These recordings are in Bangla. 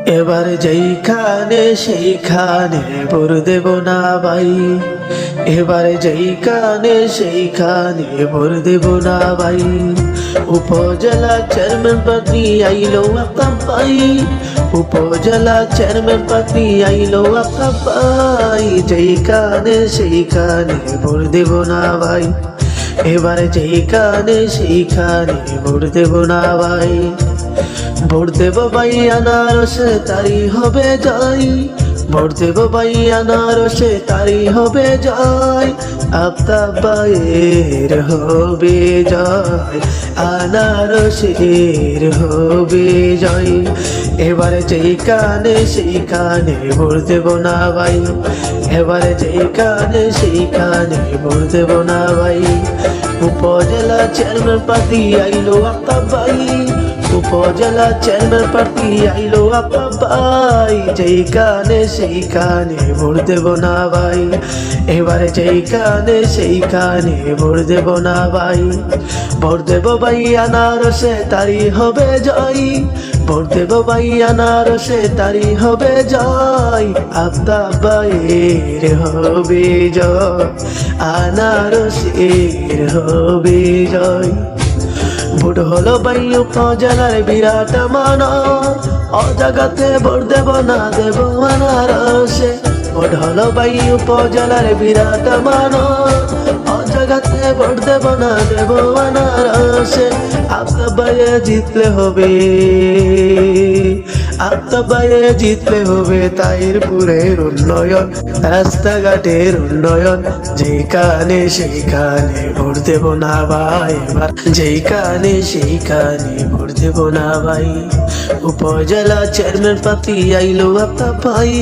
এবার যেইখানে সেইখানে ভোট দেব না ভাই, এবার যেইখানে সেইখানে ভোট দেব না ভাই। উপজেলা চেয়ারম্যান প্রার্থী আইলো আপনার ভাই, উপজেলা চেয়ারম্যান প্রার্থী আইলো আপনার ভাই। যেইখানে সেইখানে ভোট দেব না ভাই, এবার যেইখানে সেইখানে ভোট দেব না ভাই। ভোট দেব ভাই আনারসে তারি হবে জয়, ভোট দেব ভাই আনারসে তারি হবে জয়। আফতাব ভাইয়ের হবে জয়, আনারসের হবে জয়। এবারে যেইখানে সেইখানে ভোট দেব না ভাই, এবারে যেইখানে সেইখানে ভোট দেব না ভাই। উপজেলা চেয়ারম্যান প্রার্থী আইলো আফতাব ভাই, উপজেলা চেয়ারম্যান প্রার্থী আইলো আপনার ভাই। যেইখানে সেইখানে ভোট দেব না ভাই, এবারে যেইখানে সেইখানে ভোট দেব না ভাই। ভোট দেব ভাই আনারসে তারি হবে জয়, ভোট দেব ভাই আনারসে তারি হবে জয়। আফতাব ভাইয়ের হবে জয়, আনারসের হবে জয়। ভোট হলো ভাই উপজেলার বিরাট মানব, অজাগাতে ভোট দেব না দেব আনারসে। ভোট হলো ভাই উপজেলার বিরাট মানব, অজাগাতে ভোট দেব না দেব আনারসে। আফতাব ভাইয়ে জিতলে হবে, আফতাব ভাইয়ে জিতলে হবে তাহিরপুরের উন্নয়ন, রাস্তাঘাটের উন্নয়ন। যেখানে সেইখানে ভোট দেব না ভাই, এবার যেখানে সেইখানে ভোট দেব না ভাই। উপজেলা চেয়ারম্যান প্রার্থী আইলো আফতাব ভাই,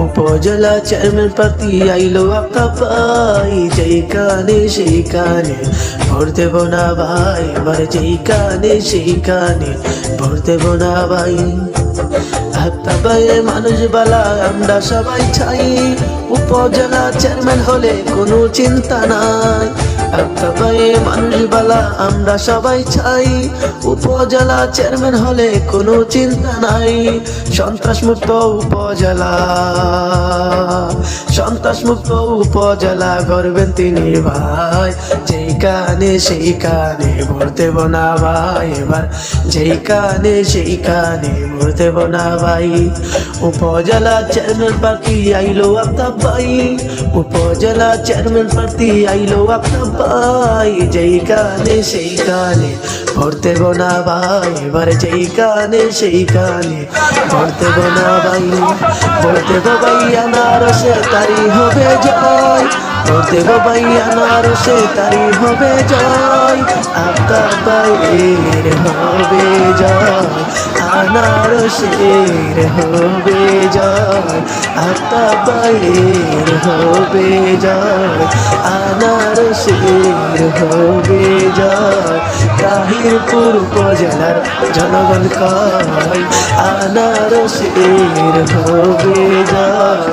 উপজেলা চেয়ারম্যান প্রার্থী আইলো আফতাব ভাই। যেখানে সেইখানে ভোট দেব না ভাই, এবার যেখানে সেইখানে ভোট দেব না ভাই। আফতাব ভাইয়ের মানুষ বালা আমরা সবাই চাই, উপজেলা চেয়ারম্যান হলে কোনো চিন্তা নাই। আফতাব ভাইয়ের মানুষ বালা আমরা সবাই চাই, উপজেলা চেয়ারম্যান হলে কোনো চিন্তা নাই। সন্ত্রাস মুক্ত উপজেলা, সন্ত্রাস মুক্ত উপজেলা করবেন তিনি ভাই। যেখানে সেইখানে ভোট দেব না ভাই, এবার যেখানে সেইখানে ভোট দেব না ভাই। উপজেলা চেয়ারম্যান প্রার্থী আইলো আফতাব ভাই, উপজেলা চেয়ারম্যান প্রার্থী আইলো আফতাব ভাই। যেখানে সেইখানে ভোট দেব না ভাই, এবার যেখানে সেইখানে ভোট দেব না ভাই। ভোট দেব ভাই আনারসে তারি হবে জয়, ভোট দেব ভাই আনারসে তারি হবে জয়। আফতাব ভাইয়ের হবে জয়, আনারসের হবে জয়। আফতাব ভাইয়ের হবে জয়, আনারসের হবে জয়। তাহিরপুর উপজেলার জনগণ কয় আনারসের হবে জয়।